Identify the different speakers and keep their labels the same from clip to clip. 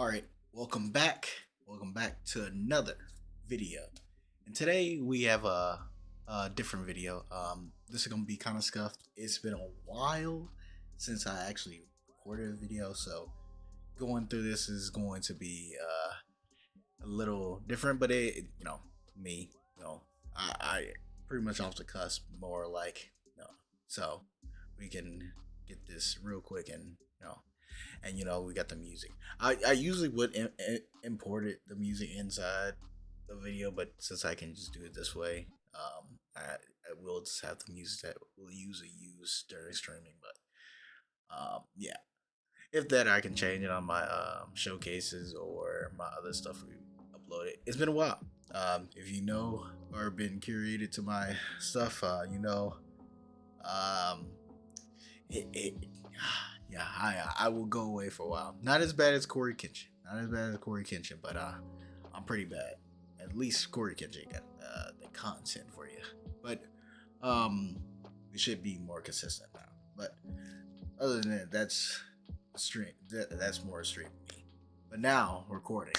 Speaker 1: All right, welcome back. Welcome back to another video. And today we have a different video. This is gonna be kind of scuffed. It's been a while since I actually recorded a video, so going through this is going to be a little different. But me, you know, I pretty much off the cusp, more like so we can get this real quick and we got the music. I usually would import the music inside the video, but since I can just do it this way, I will just have the music that we'll usually use during streaming. But yeah, if that I can change it on my showcases or my other stuff we uploaded. It's been a while. If you know or been curated to my stuff, um, it yeah, I will go away for a while. Not as bad as Corey Kenshin. Not as bad as Corey Kenshin, but I'm pretty bad. At least Corey Kenshin got the content for you. But we should be more consistent now. But other than that, that's stream. That's more stream me. But now recording.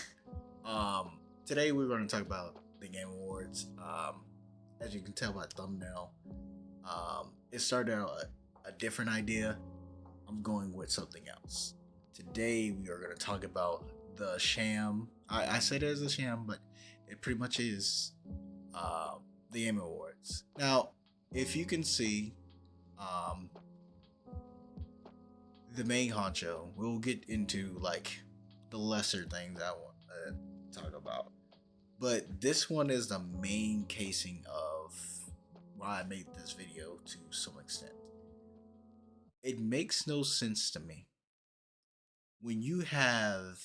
Speaker 1: Today we're going to talk about the Game Awards. As you can tell by thumbnail, it started out a different idea. I'm going with something else. Today we are going to talk about the sham. I say it as a sham, but it pretty much is the Game Awards. Now, if you can see, the main honcho, we'll get into like the lesser things I want to talk about. But this one is the main casing of why I made this video to some extent. It makes no sense to me when you have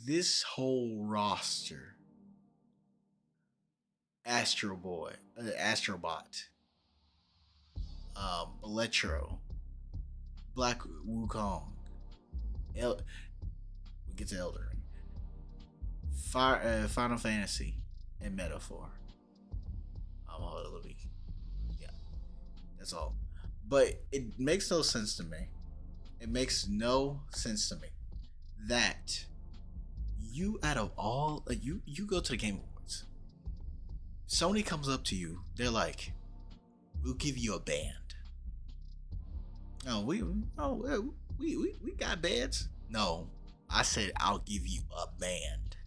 Speaker 1: this whole roster: Astro Boy, Astrobot, Electro, Black Wukong, we get to Elden Ring, Final Fantasy, and Metaphor. Yeah, that's all. But it makes no sense to me. It makes no sense to me that you, out of all, like you go to the Game Awards, Sony comes up to you, they're like, "We'll give you a band." No, we got bands. No, I said I'll give you a band,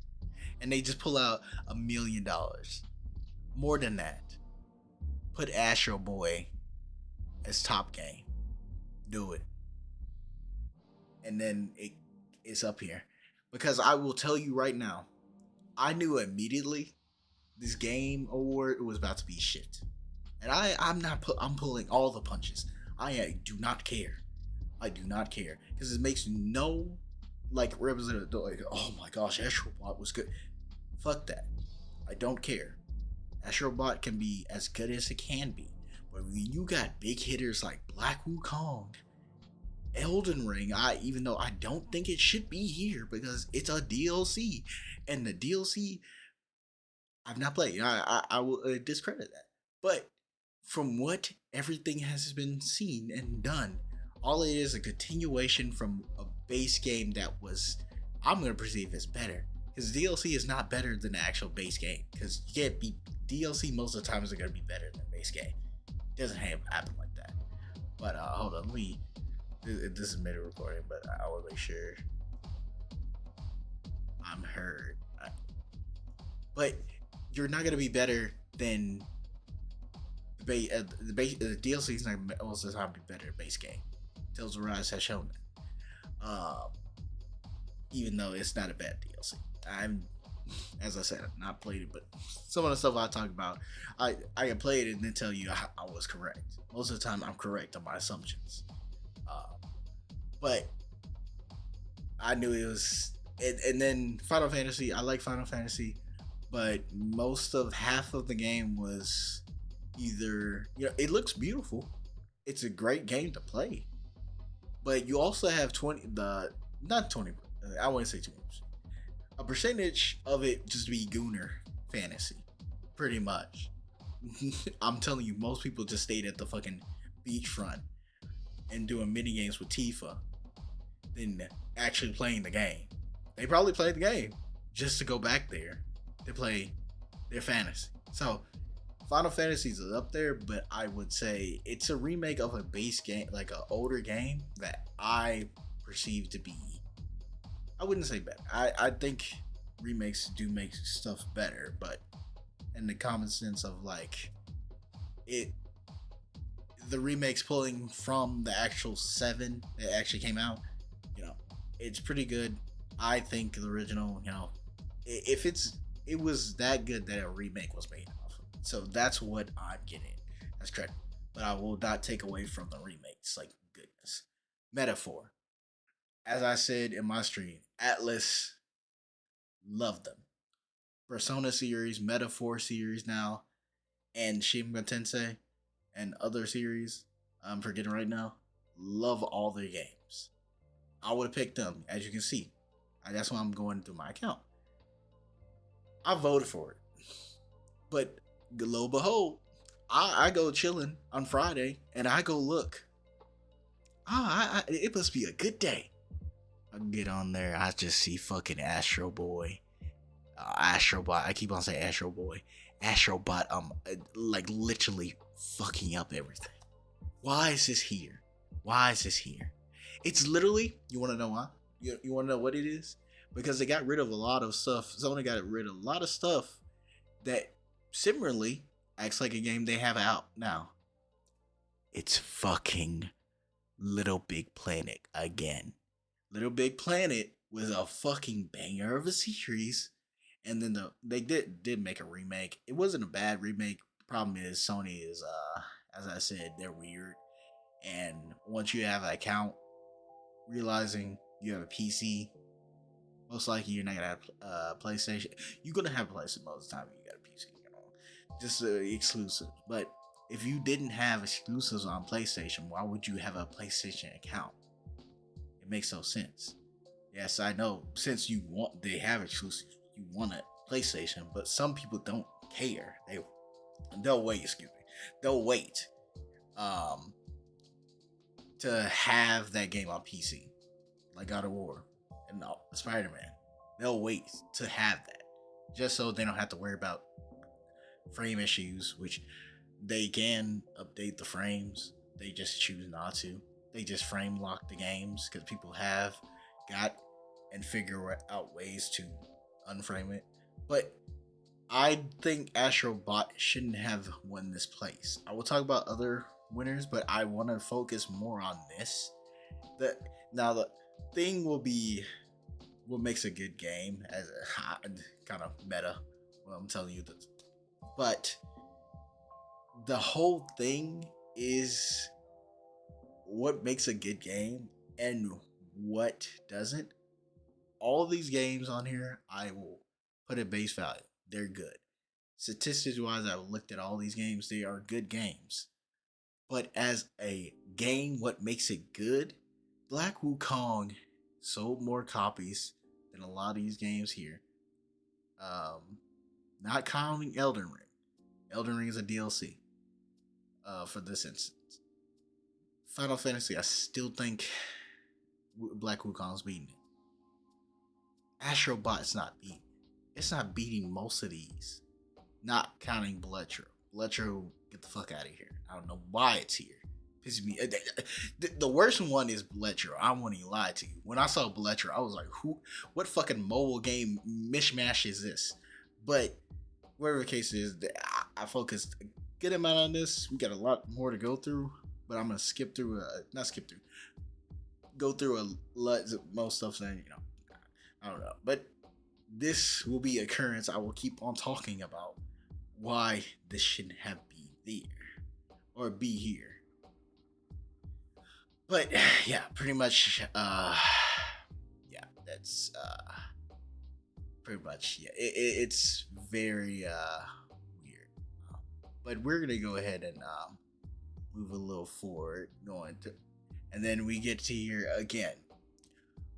Speaker 1: and they just pull out $1 million. More than that, put Astro Boy as top game. Do it. And then it's up here. Because I will tell you right now, I knew immediately this game award was about to be shit. And I'm pulling all the punches. I do not care. I do not care. Because it makes no representative, like, oh my gosh, Astrobot was good. Fuck that. I don't care. Astrobot can be as good as it can be. But when you got big hitters like Black Wukong, Elden Ring, even though I don't think it should be here because it's a DLC, and the DLC I've not played. I will discredit that. But from what everything has been seen and done, all it is a continuation from a base game that was, I'm gonna perceive as better. Because DLC is not better than the actual base game. Because you can't be DLC most of the time is gonna be better than the base game. It doesn't happen like that. But hold on, this is mid recording, but I will make sure I'm heard. But you're not gonna be better than the DLC is not most of the time be better than base game. Tales of Arise has shown that. Even though it's not a bad DLC. As I said, I've not played it, but some of the stuff I talk about, I can play it and then tell you I was correct. Most of the time, I'm correct on my assumptions. But I knew it was, and then Final Fantasy. I like Final Fantasy, but half of the game was either it looks beautiful, it's a great game to play, but you also have not 20. I wouldn't say 20. A percentage of it just be Gooner fantasy, pretty much. I'm telling you, most people just stayed at the fucking beachfront and doing mini games with Tifa. Then actually playing the game. They probably played the game just to go back there to play their fantasy. So Final Fantasy is up there, but I would say it's a remake of a base game, like an older game that I perceive to be. I wouldn't say better. I think remakes do make stuff better, but in the common sense of like it, the remakes pulling from the actual 7 that actually came out, you know, it's pretty good. I think the original, if it was that good that a remake was made off of. So that's what I'm getting. That's correct. But I will not take away from the remakes. Like goodness. Metaphor. As I said in my stream, Atlas loved them. Persona series, Metaphor series now, and Shin Megami Tensei and other series I'm forgetting right now. Love all their games. I would have picked them, as you can see. That's why I'm going through my account. I voted for it. But lo and behold, I go chilling on Friday and I go look. It must be a good day. I get on there, I just see fucking Astro Boy. Astrobot. I keep on saying Astro Boy. Astrobot, like literally fucking up everything. Why is this here? Why is this here? It's literally, you want to know why? You want to know what it is? Because they got rid of a lot of stuff. Sony got rid of a lot of stuff that similarly acts like a game they have out now. It's fucking Little Big Planet again. Little Big Planet was a fucking banger of a series. And then they did make a remake. It wasn't a bad remake. The problem is Sony is, as I said, they're weird. And once you have an account, realizing you have a PC, most likely you're not gonna have a PlayStation. You're gonna have a PlayStation most of the time. You got a PC, just exclusive. But if you didn't have exclusives on PlayStation, why would you have a PlayStation account? It makes no sense. Yes, I know. Since they have exclusives, you want a PlayStation, but some people don't care. They'll wait. Excuse me. They'll wait. To have that game on PC, like God of War and Spider-Man. They'll wait to have that, just so they don't have to worry about frame issues, which they can update the frames. They just choose not to. They just frame lock the games because people have got and figure out ways to unframe it. But I think Astro Bot shouldn't have won this place. I will talk about other winners, but I want to focus more on this. Now the thing will be what makes a good game, as a kind of meta. Well, I'm telling you this, but the whole thing is what makes a good game and what doesn't. All these games on here, I will put at base value. They're good. Statistics wise, I've looked at all these games. They are good games. But as a game, what makes it good? Black Wukong sold more copies than a lot of these games here. Not counting Elden Ring. Elden Ring is a DLC for this instance. Final Fantasy, I still think Black Wukong's beating it. Astro Bot's not beating. It's not beating most of these. Not counting Bletro. Bletro, get the fuck out of here. I don't know why it's here. Pisses me. The worst one is Bletro. I won't even lie to you. When I saw Bletro, I was like, what fucking mobile game mishmash is this? But whatever the case is, I focused a good amount on this. We got a lot more to go through, but I'm gonna go through a lot, most stuff saying, I don't know. But this will be occurrence. I will keep on talking about why this shouldn't have been there or be here. But yeah, pretty much that's pretty much it's very weird. But we're gonna go ahead and move a little forward, and then we get to here again.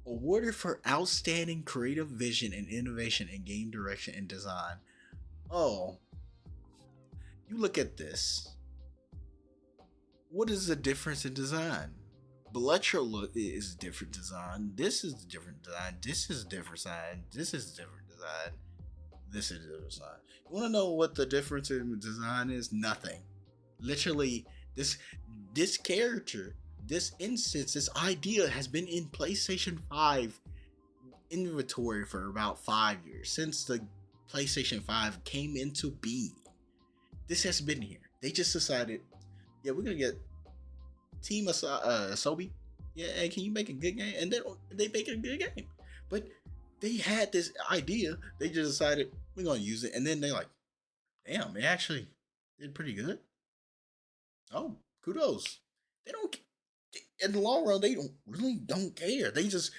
Speaker 1: Awarded for outstanding creative vision and innovation in game direction and design. Oh, you look at this. What is the difference in design? Bloodshot look is a different design. This is a different design. This is a different design. This is a different design. This is a different design. You want to know what the difference in design is? Nothing. Literally, this this character, this instance, this idea has been in PlayStation 5 inventory for about 5 years since the PlayStation 5 came into being. This has been here. They just decided, yeah, we're gonna get Team Asobi. Yeah, hey, can you make a good game? And they make a good game. But they had this idea. They just decided we're gonna use it, and then they're like, damn, it actually did pretty good. Oh, kudos. They don't. In the long run, they don't care. They just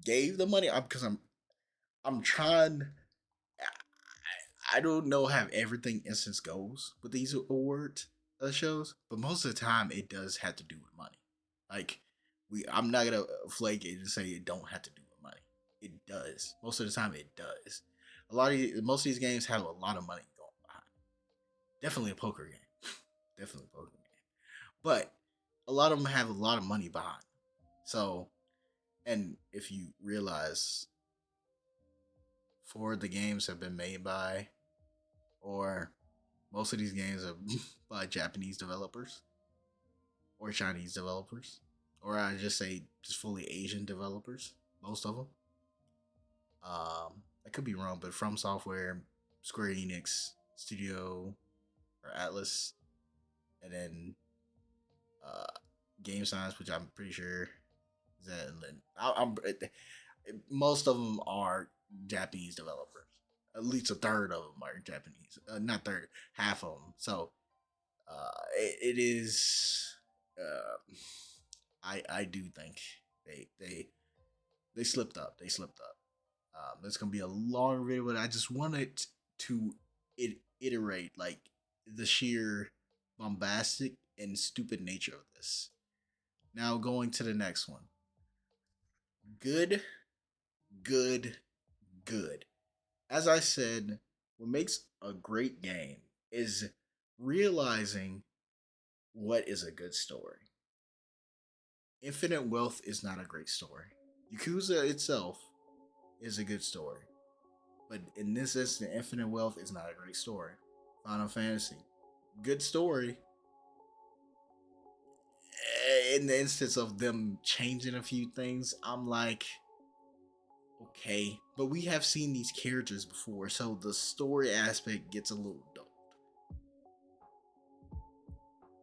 Speaker 1: gave the money up because I'm trying. I don't know how everything instance goes with these awards shows, but most of the time it does have to do with money. Like I'm not gonna flake it and say it don't have to do with money. It does. Most of the time it does. Most of these games have a lot of money going behind. Definitely a poker game. Definitely a poker game. But a lot of them have a lot of money behind. So, and if you realize, four of the games have been made by, or most of these games are by Japanese developers or Chinese developers, or I just say just fully Asian developers. Most of them. I could be wrong, but From Software, Square Enix, Studio, or Atlas, and then uh, Game Science, which I'm pretty sure is that. And then most of them are Japanese developers. At least a third of them are Japanese. Not third, half of them. So it is. I do think they slipped up. They slipped up. It's gonna be a long video, but I just wanted to iterate like the sheer bombastic and stupid nature of this. Now going to the next one. Good, good, good. As I said, what makes a great game is realizing what is a good story. Infinite Wealth is not a great story. Yakuza itself is a good story. But in this instance, Infinite Wealth is not a great story. Final Fantasy, good story. In the instance of them changing a few things, I'm like, okay. But we have seen these characters before, so the story aspect gets a little dull.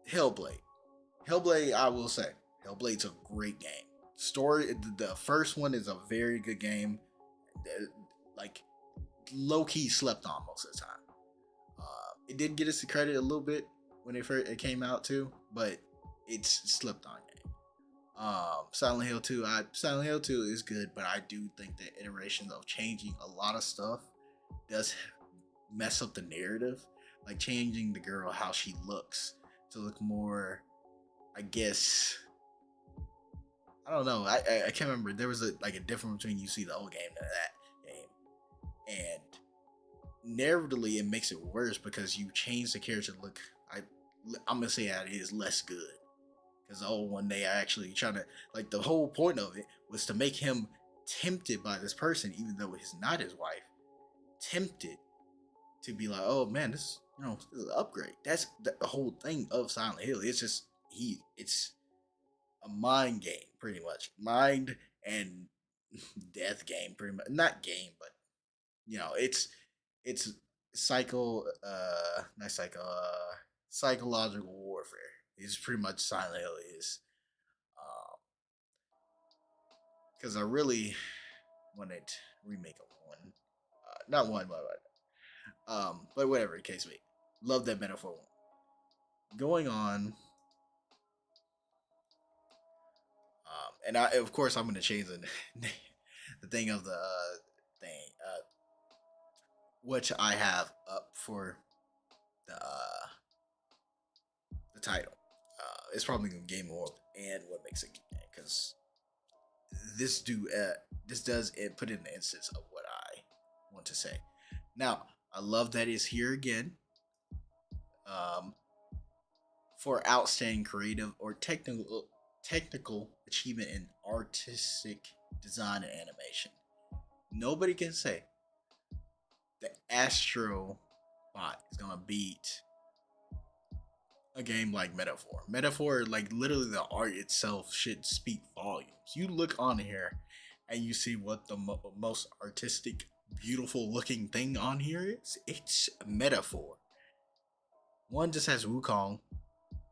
Speaker 1: Hellblade. Hellblade, I will say, Hellblade's a great game. Story, the first one is a very good game. Like, low key slept on most of the time. It did get its credit a little bit when it came out too, but it's slept on game. Silent Hill 2, Silent Hill 2 is good, but I do think that iterations of changing a lot of stuff does mess up the narrative. Like changing the girl how she looks to look more, I guess. I don't know. I can't remember. There was a difference between you see the old game and that game, and narratively it makes it worse because you change the character to look. I'm gonna say that it is less good because the old one they are actually trying to like the whole point of it was to make him tempted by this person even though he's not his wife, tempted to be like, oh man, this this is an upgrade. That's the whole thing of Silent Hill. It's just it's a mind game pretty much, mind and death game pretty much. Not game, but it's not psychological warfare. It's pretty much Silent Hill is. Because I really wanted remake of one, not one, but whatever the case may be. Love that metaphor. Going on, and I of course I'm gonna change the thing of the thing, which I have up for the title. It's probably gonna Game Award and what makes it because this does it put in the instance of what I want to say. Now I love that it's here again. Um, for outstanding creative or technical achievement in artistic design and animation. Nobody can say the Astro Bot is gonna beat a game like Metaphor. Metaphor, like literally the art itself should speak volumes. You look on here and you see what the most artistic, beautiful looking thing on here is. It's Metaphor. One just has Wukong.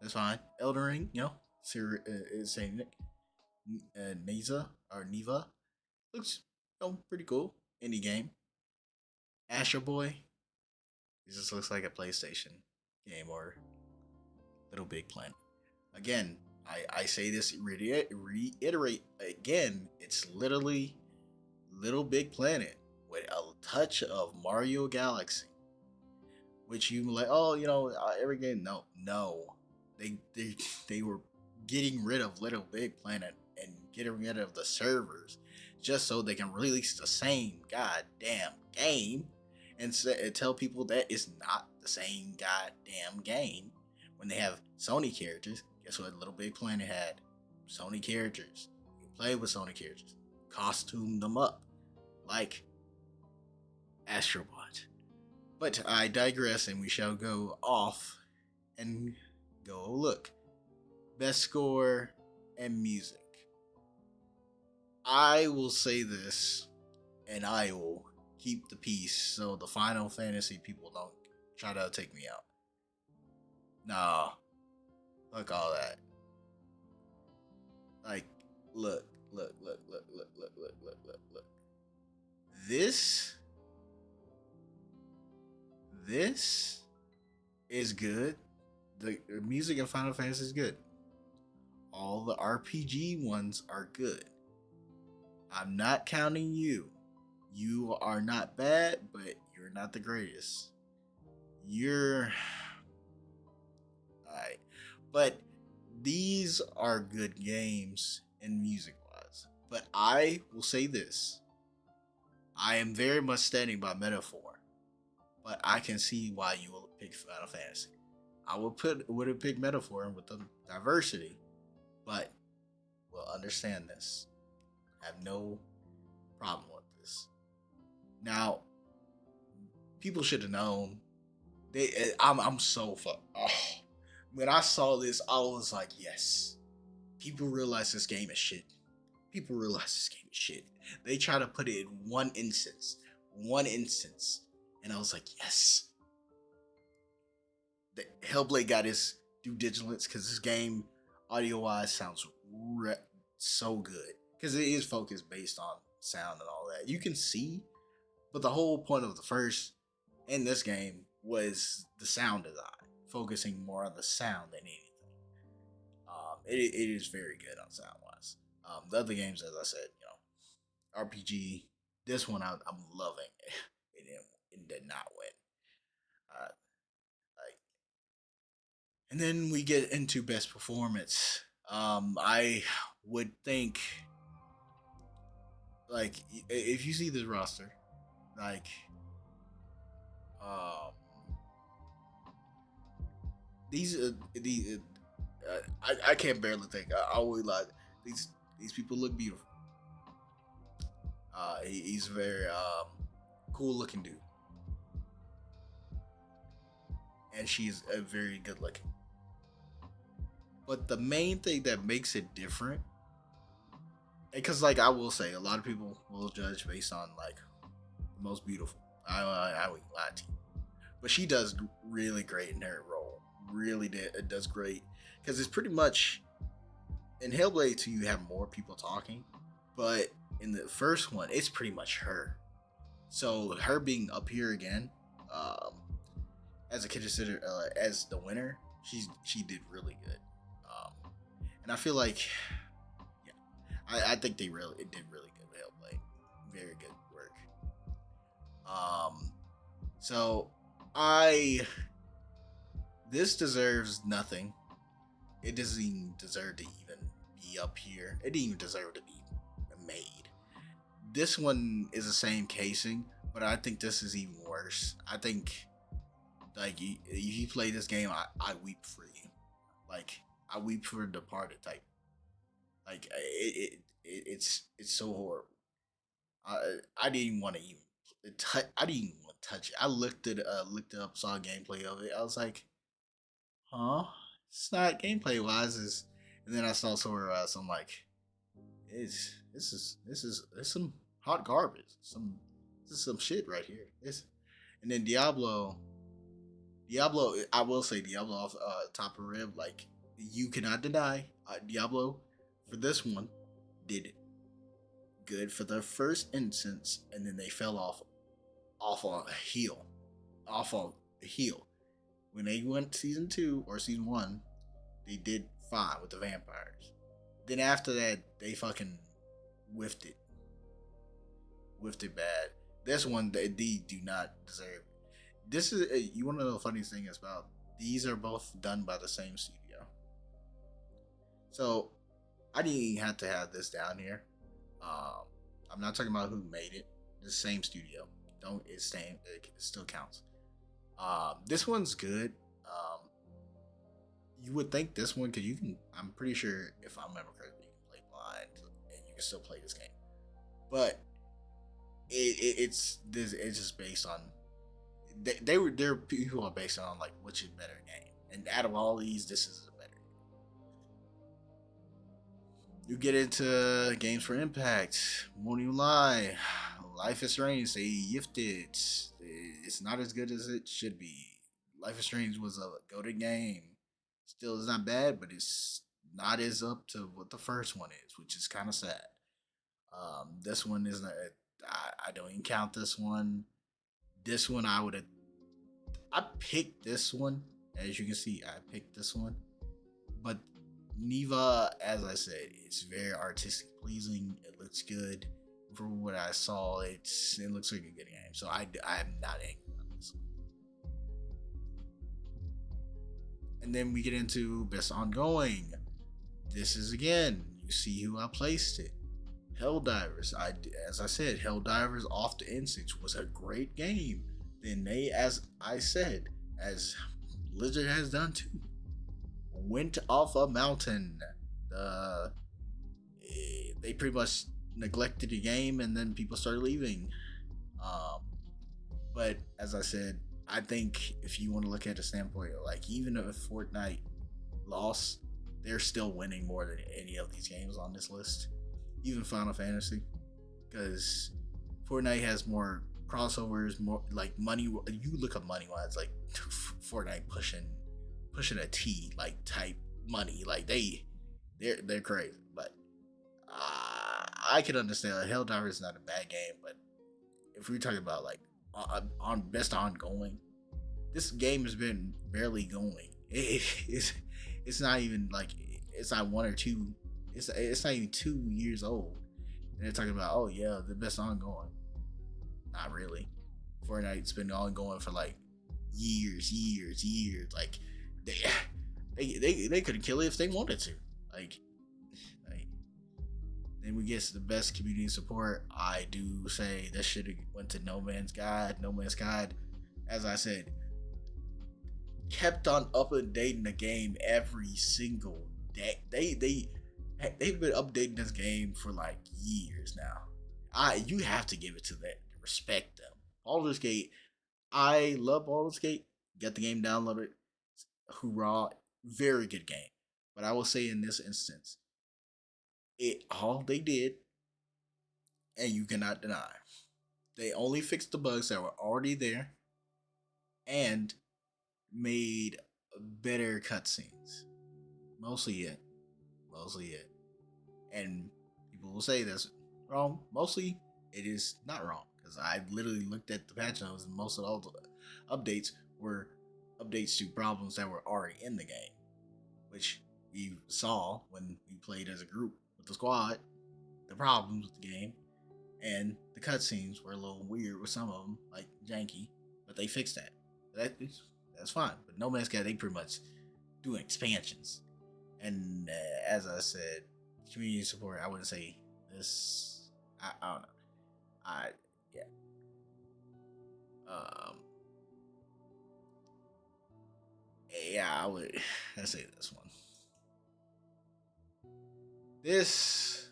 Speaker 1: That's fine. Elden Ring, is saying Neza or Neva looks pretty cool. Any game. Astro Boy, it just looks like a PlayStation game or Little Big Planet. Again, I say this, reiterate again, it's literally Little Big Planet with a touch of Mario Galaxy. Which you like, oh, every game. No. They were getting rid of Little Big Planet and getting rid of the servers just so they can release the same goddamn game and tell people that it's not the same goddamn game when they have Sony characters. Guess what? Little Big Planet had Sony characters. You play with Sony characters, costume them up like Astrobot. But I digress, and we shall go off and go look. Best score and music. I will say this, and I will keep the peace so the Final Fantasy people don't try to take me out. Nah, fuck all that. Like, look. This is good. The music in Final Fantasy is good. All the RPG ones are good. I'm not counting you. You are not bad, but you're not the greatest. You're alright. But these are good games in music wise. But I will say this. I am very much standing by Metaphor. But I can see why you will pick Final Fantasy. I would have picked Metaphor with the diversity, but will understand this. Have no problem with this. Now, people should have known. I'm so fucked. Oh, when I saw this, I was like, yes. People realize this game is shit. They try to put it in one instance, and I was like, yes. The Hellblade got his due diligence because this game, audio wise, sounds so good because it is focused based on sound and all that. You can see, but the whole point of the first and this game was the sound design, focusing more on the sound than anything. It is very good on sound wise. The other games, as I said, RPG. This one I'm loving. It did not win. Like, and then we get into best performance. I would think, like, if you see this roster, like, these I can't barely think. I always like these people look beautiful. He's a very cool looking dude, and she's a very good looking. But the main thing that makes it different, because like I will say, a lot of people will judge based on like the most beautiful. I would lie to you, but she does really great in her role. Really does great because it's pretty much in Hellblade 2 you have more people talking, but in the first one it's pretty much her. So her being up here again, as a consider as the winner, she did really good, and I feel like, yeah, I think it did really good with Hellblade, very good work. So this deserves nothing. It doesn't even deserve to even be up here. It didn't even deserve to be made. This one is the same casing, but I think this is even worse. I think, like, you play this game, I weep for you. Like, I weep for Departed type. Like it's so horrible. I didn't even want to even I didn't even want to touch it. I looked it up, saw gameplay of it. I was like, huh? It's not gameplay wise. And then I saw somewhere else. I'm like, it's some hot garbage. This is some shit right here. And then Diablo. I will say Diablo off top of rib. Like you cannot deny Diablo for this one did good for the first instance, and then they fell off on a heel, off on a heel. When they went season two or season one, they did fine with the vampires. Then after that, they fucking whiffed it, whiffed it bad. This one they do not deserve. This is you want to know the funniest thing is about these are both done by the same studio. So I didn't even have to have this down here. Um, I'm not talking about who made it. The same studio. Don't it's same. It still counts. This one's good. You would think this one because you can. I'm pretty sure if I remember correctly, you can play blind and you can still play this game. But it's just based on they were there people are based on like which is better game. And out of all these, this is a better. You get into games for impact. Won't even lie. Life is Strange. They gifted. It's not as good as it should be. Life is Strange was a goated game. Still, it's not bad, but it's not as up to what the first one is, which is kind of sad. This one is not. I don't even count this one. This one I would have. I picked this one. As you can see, I picked this one. But Neva, as I said, it's very artistic pleasing. It looks good. From what I saw, it looks like a good game. So I'm not angry on this one. And then we get into best ongoing. This is again, you see who I placed it. Helldivers. As I said, Helldivers off the N6 was a great game. Then they, as I said, as Blizzard has done too, went off a mountain. Uh, they pretty much neglected the game, and then people started leaving. Um, but as I said, I think if you want to look at a standpoint, like even if Fortnite lost, they're still winning more than any of these games on this list, even Final Fantasy, because Fortnite has more crossovers, more like money. You look up money wise, like Fortnite pushing a T like type money, like they're crazy. But I can understand. Like, Helldiver is not a bad game, but if we're talking about like on best ongoing, this game has been barely going. It's not even like it's not one or two. It's not even 2 years old, and they're talking about oh yeah the best ongoing. Not really. Fortnite's been ongoing for like years. Like they they could kill it if they wanted to. Like then we get to the best community support. I do say this should have went to No Man's Sky. No Man's Sky, as I said, kept on updating the game every single day. They've been updating this game for like years now. You have to give it to them. Respect them. Baldur's Gate. I love Baldur's Gate. Get the game downloaded. Hoorah! Very good game. But I will say in this instance, it all they did, and you cannot deny, they only fixed the bugs that were already there, and made better cutscenes. Mostly it. Mostly it. And people will say that's wrong. Mostly it is not wrong. Because I literally looked at the patch notes and most of all the updates were updates to problems that were already in the game. Which we saw when we played as a group with the squad. The problems with the game. And the cutscenes were a little weird with some of them, like janky. But they fixed that. That's fine. But No Man's Sky, they pretty much doing expansions. And as I said, community support, I wouldn't say this. I don't know. Yeah. Um, yeah, I would. I say this one. This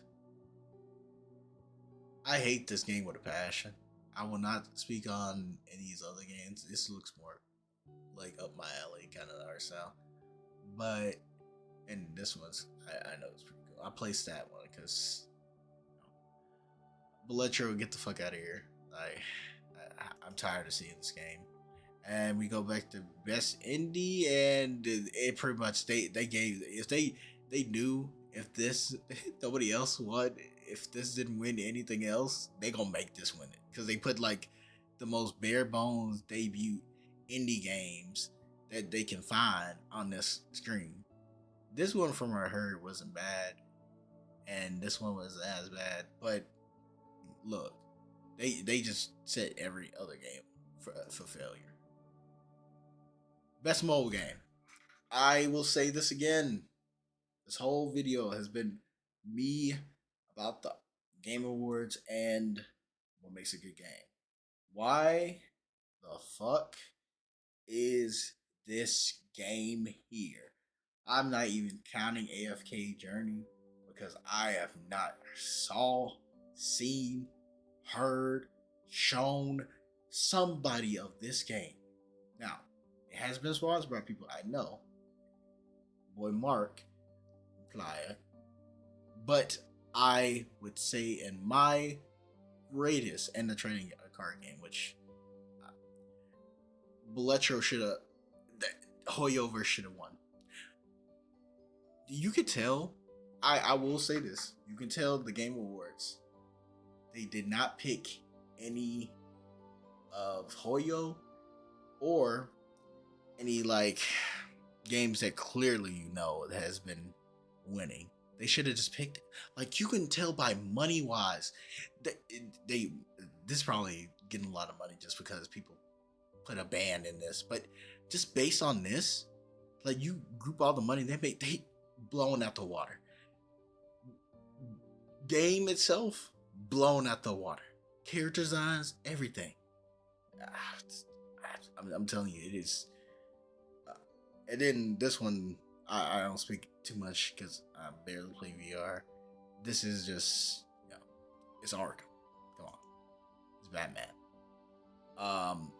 Speaker 1: I hate this game with a passion. I will not speak on any of these other games. This looks more like up my alley kind of art style. But and this one's I know it's pretty cool. I placed that one because Beletro, get the fuck out of here. I'm tired of seeing this game. And we go back to best indie, and it pretty much they gave if they knew if this nobody else won, if this didn't win anything else, they gonna make this win it because they put like the most bare bones debut indie games that they can find on this screen. This one from what I heard wasn't bad, and this one was as bad. But look, they just set every other game for failure. Best mobile game. I will say this again. This whole video has been me about the Game Awards and what makes a good game. Why the fuck is this game here? I'm not even counting AFK Journey because I have not seen, heard, shown somebody of this game. Now, it has been sponsored by people I know. Boy Mark, Playa. But I would say in my greatest and the trading card game, which Beletro should have, Hoyover should have won. You could tell, I will say this, you can tell the Game Awards, they did not pick any of Hoyo or any like games that clearly has been winning. They should have just picked it. Like you can tell by money wise, they this probably getting a lot of money just because people put a band in this. But just based on this, like you group all the money they blown out the water. Game itself blown out the water. Character designs, everything. I'm telling you, it is. And then this one, I don't speak too much because I barely play VR. This is just, it's Arkham. Come on, it's Batman.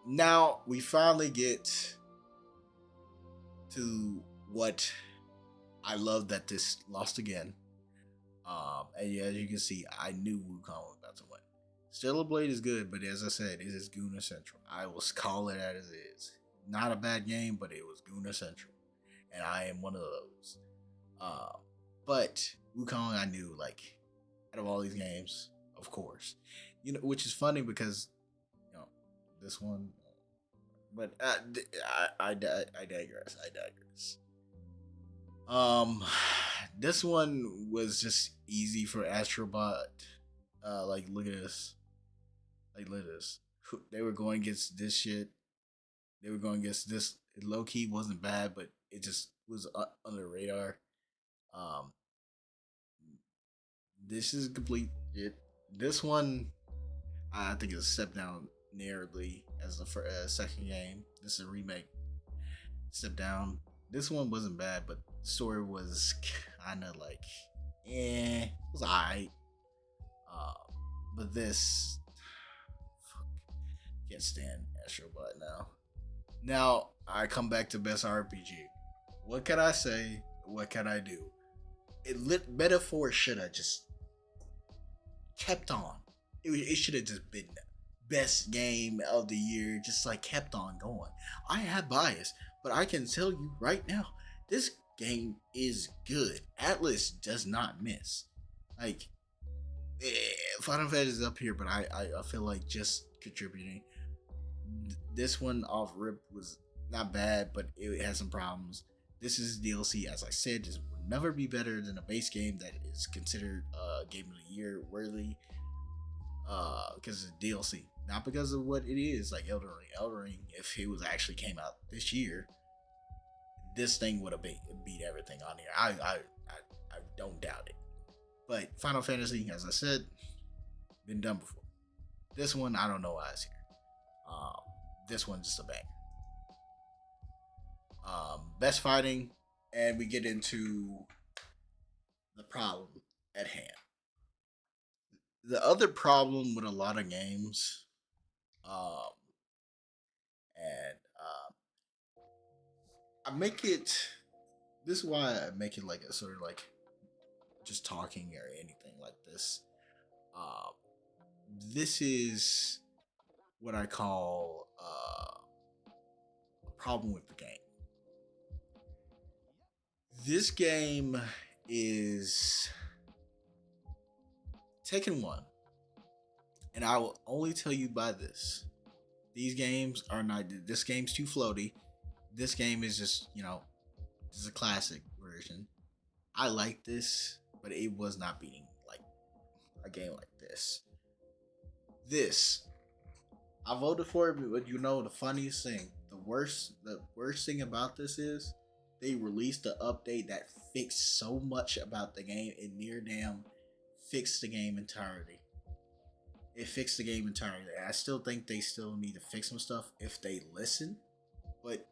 Speaker 1: Now we finally get to what I love that this lost again. And yeah, as you can see, I knew Wukong was about to win. Stellar Blade is good, but as I said, it is Guna Central. I will call it as it is. Not a bad game, but it was Guna Central, and I am one of those. But Wukong, I knew like out of all these games, of course, which is funny because this one. But I digress. This one was just easy for Astrobot. Like look at this. Like look at this. They were going against this shit. They were going against this. It low key wasn't bad, but it just was under the radar. Um, this is complete shit. This one, I think, is a step down narratively as the second game. This is a remake. Step down. This one wasn't bad, but the story was kind of like, it was alright. But this, can't stand Astrobot now. Now I come back to best RPG. What can I say? What can I do? Metaphor should have just kept on. It should have just been best game of the year. Just like kept on going. I have bias, but I can tell you right now, this game is good. Atlas does not miss. Like Final Fantasy is up here, but I feel like just contributing. This one off rip was not bad, but it has some problems. This is DLC, as I said, this will never be better than a base game that is considered game of the year worthy. Because it's DLC, not because of what it is. Like Elden Ring. Elden Ring, if it was actually came out this year, this thing would have beat everything on here. I don't doubt it. But Final Fantasy, as I said, been done before. This one, I don't know why it's here. This one's just a banger. Best fighting, and we get into the problem. at hand. The other problem with a lot of games, um, and I make it. This is why I make it like a sort of like just talking or anything like this. Um, this is what I call a problem with the game. This game is Tekken 1, and I will only tell you by this. These games are not. This game's too floaty. This game is just, this is a classic version. I like this, but it was not beating like a game like this. This I voted for it, but the funniest thing, the worst thing about this is they released an update that fixed so much about the game. It near damn fixed the game entirely. It fixed the game entirely. I still think they still need to fix some stuff if they listen, but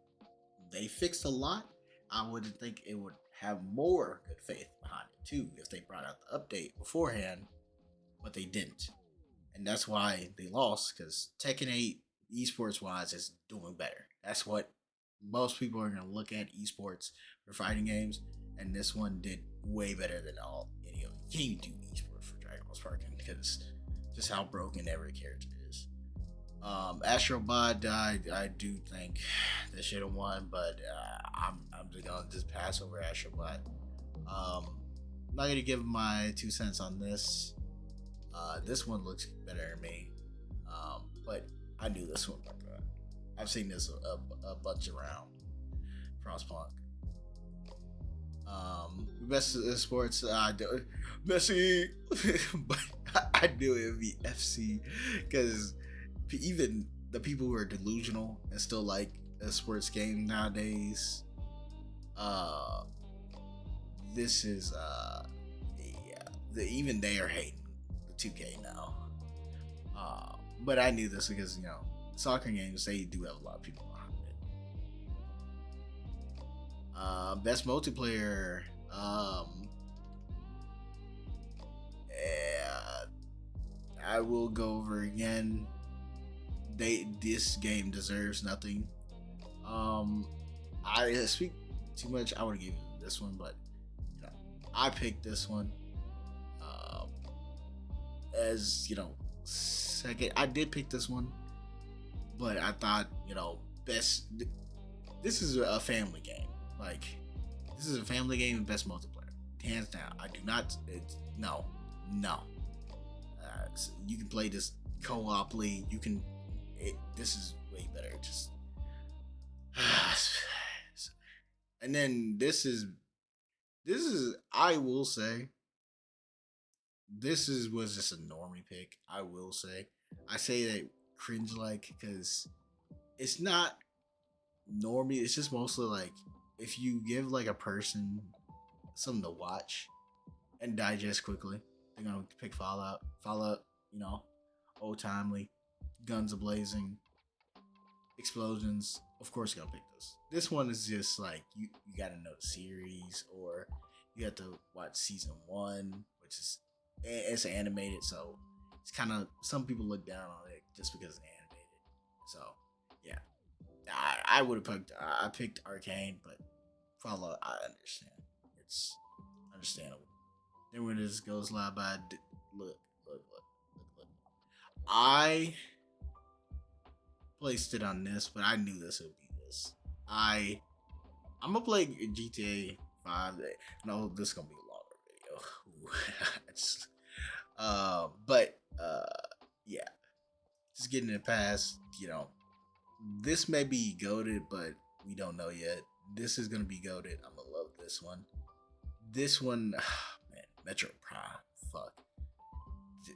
Speaker 1: they fixed a lot. I wouldn't think it would have more good faith behind it too if they brought out the update beforehand, but they didn't, and that's why they lost. Because Tekken 8 esports wise is doing better. That's what most people are gonna look at esports for fighting games, and this one did way better than all any of them. You can't even do esports for Dragon Ball Sparking because just how broken every character is. Astro Bot, I do think they should have won, but I'm just gonna just pass over Astro Bot. I'm not gonna give my 2 cents on this. This one looks better than me, but I knew this one looked good. I've seen this a bunch around Frostpunk. Best sports, Messi, but I knew it would be FC because even the people who are delusional and still like a sports game nowadays, this is yeah, even they are hating the 2K now. But I knew this because soccer games, they do have a lot of people behind it. Best multiplayer. Yeah, I will go over again. This game deserves nothing. I speak too much. I would give you this one, but I picked this one. Um, as second, I did pick this one, but I thought best. This is a family game. Like, this is a family game and best multiplayer, hands down. I do not. It's no, no. So you can play this co-oply. You can. This is way better. Just and then this is I will say was just a normie pick. I will say I say that cringe like because it's not normie. It's just mostly like if you give like a person something to watch and digest quickly, they're gonna pick Fallout. Fallout, old timely, guns a blazing, explosions. Of course, you're gonna pick this. This one is just like you gotta know the series, or you have to watch season 1, which is it's animated, so it's kind of some people look down on it just because it's animated. So yeah, I would have picked I picked Arcane, but Fallout I understand. It's understandable. Then when this goes live by look. I placed it on this, but I knew this would be this. I'm gonna play GTA 5. No, this is gonna be a longer video. It's, but yeah, just getting it past. This may be goated, but we don't know yet. This is gonna be goated. I'm gonna love this one. This one, man, Metro Prime. Fuck,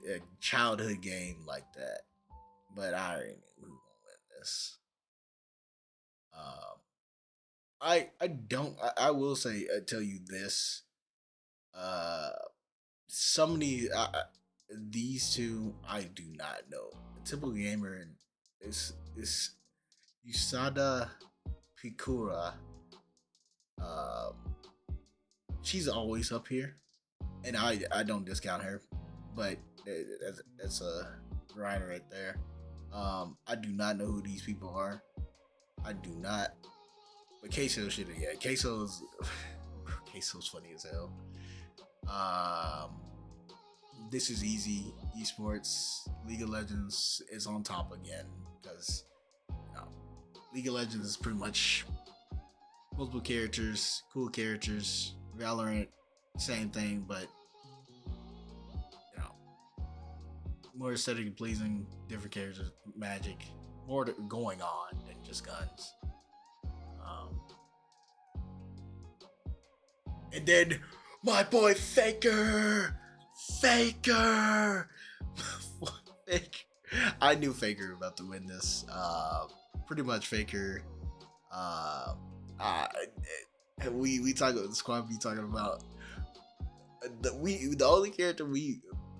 Speaker 1: a childhood game like that. But I already knew who gonna win this. Um, I don't. I will say tell you this. Uh, some of these two I do not know. A typical gamer is Usada Pikura. Um, she's always up here. and I don't discount her, but that's a grinder right there. I do not know who these people are. I do not. But Queso should have. Yeah, Queso's funny as hell. Um, this is easy. Esports, League of Legends is on top again because League of Legends is pretty much multiple characters, cool characters. Valorant, same thing, but you know, more aesthetically pleasing, different characters, magic, more going on than just guns. Um, and then my boy Faker, Faker, Faker. I knew Faker about to win this. Pretty much Faker. Uh, uh, we talk about the squad. We talking about the only character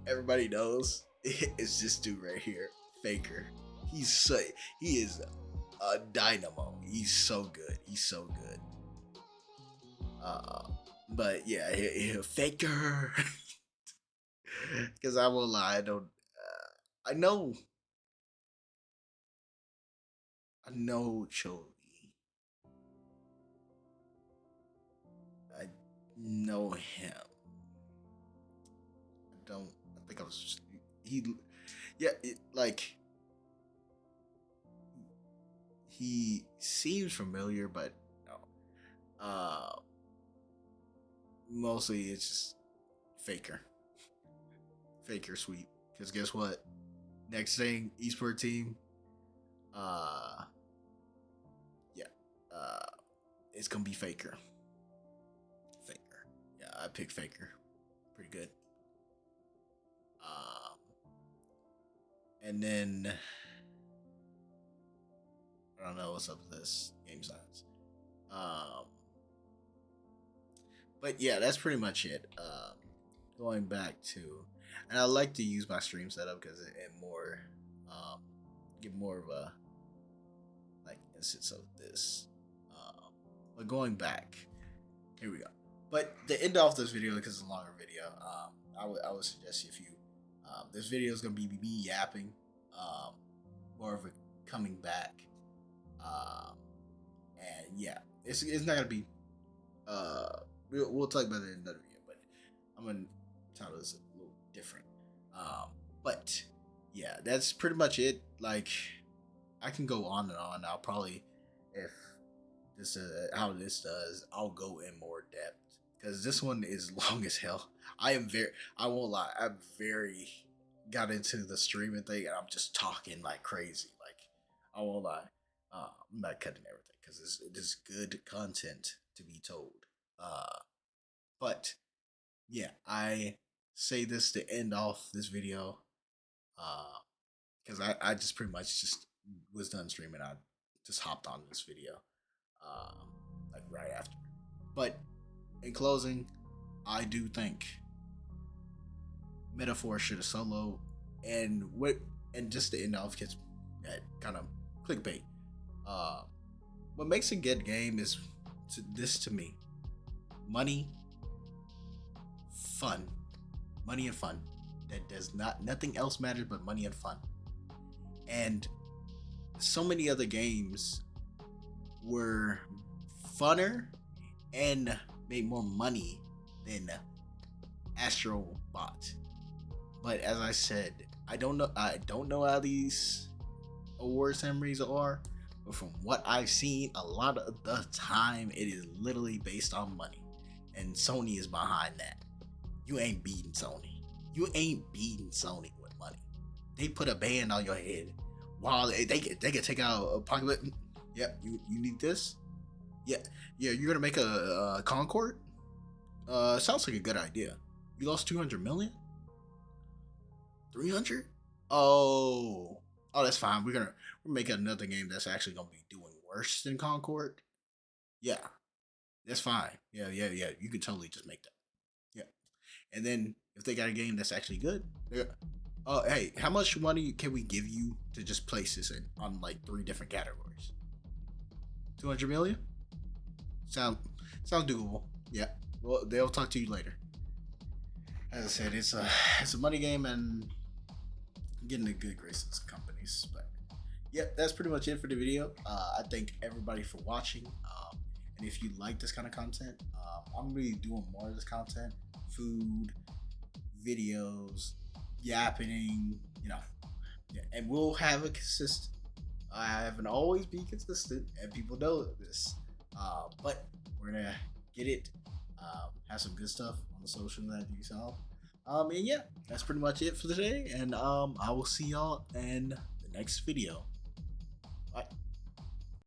Speaker 1: everybody knows is this dude right here, Faker. He is a dynamo. He's so good. He's so good. But yeah, Faker. Because I will lie, I don't. I know. I know Chovy. I know him. I don't. I think I was just he. Yeah, like he seems familiar, but no. Mostly it's just Faker. Faker sweep. Because guess what? Next thing, esports team. Yeah. It's gonna be Faker. Faker. Yeah, I picked Faker. Pretty good. And then I don't know what's up with this game science. Um, but yeah, that's pretty much it. Going back to, and I like to use my stream setup because it more, get more of a like instance of this. But going back, here we go. But to end off this video because it's a longer video, I would suggest if you, this video is gonna be me yapping, more of a coming back, and yeah, it's not gonna be, we'll talk about it in another video, but I'm gonna title this a little different, but yeah, that's pretty much it. Like, I can go on and on. I'll probably, if this how this does, I'll go in more depth because this one is long as hell. I won't lie, I'm very got into the streaming thing and I'm just talking like crazy. Like, I won't lie, I'm not cutting everything because it is good content to be told. But yeah, I say this to end off this video, because I just pretty much just was done streaming. I just hopped on this video, like right after. But in closing, I do think Metaphor should have solo, and just to end off, because that kind of clickbait. What makes a good game is to me, money, fun, money and fun. That does nothing else matters but money and fun. And so many other games were funner and made more money than Astro Bot. But as I said, I don't know how these award ceremonies are, but from what I've seen, a lot of the time it is literally based on money, and Sony is behind that. You ain't beating Sony. You ain't beating Sony with money. They put a band on your head while they could take out a pocket. Yeah, you need this. Yeah, you're gonna make a Concord. Sounds like a good idea. You lost 200 million. 300. Oh, that's fine. We're making another game that's actually gonna be doing worse than Concord. Yeah, that's fine. Yeah. You can totally just make that. Yeah, and then if they got a game that's actually good, oh, hey, how much money can we give you to just place this in on like 3 different categories? 200 million. Sounds doable. Yeah. Well, they'll talk to you later. as I said, it's a money game and getting the good graces of companies. But yep, that's pretty much it for the video. I thank everybody for watching. And if you like this kind of content, I'm really doing more of this content, food, videos, yapping, yeah, and we'll have a consistent. I haven't always be consistent, and people know this. But we're gonna get it. Have some good stuff on the social that you saw. And yeah, that's pretty much it for today. And I will see y'all in the next video. Bye.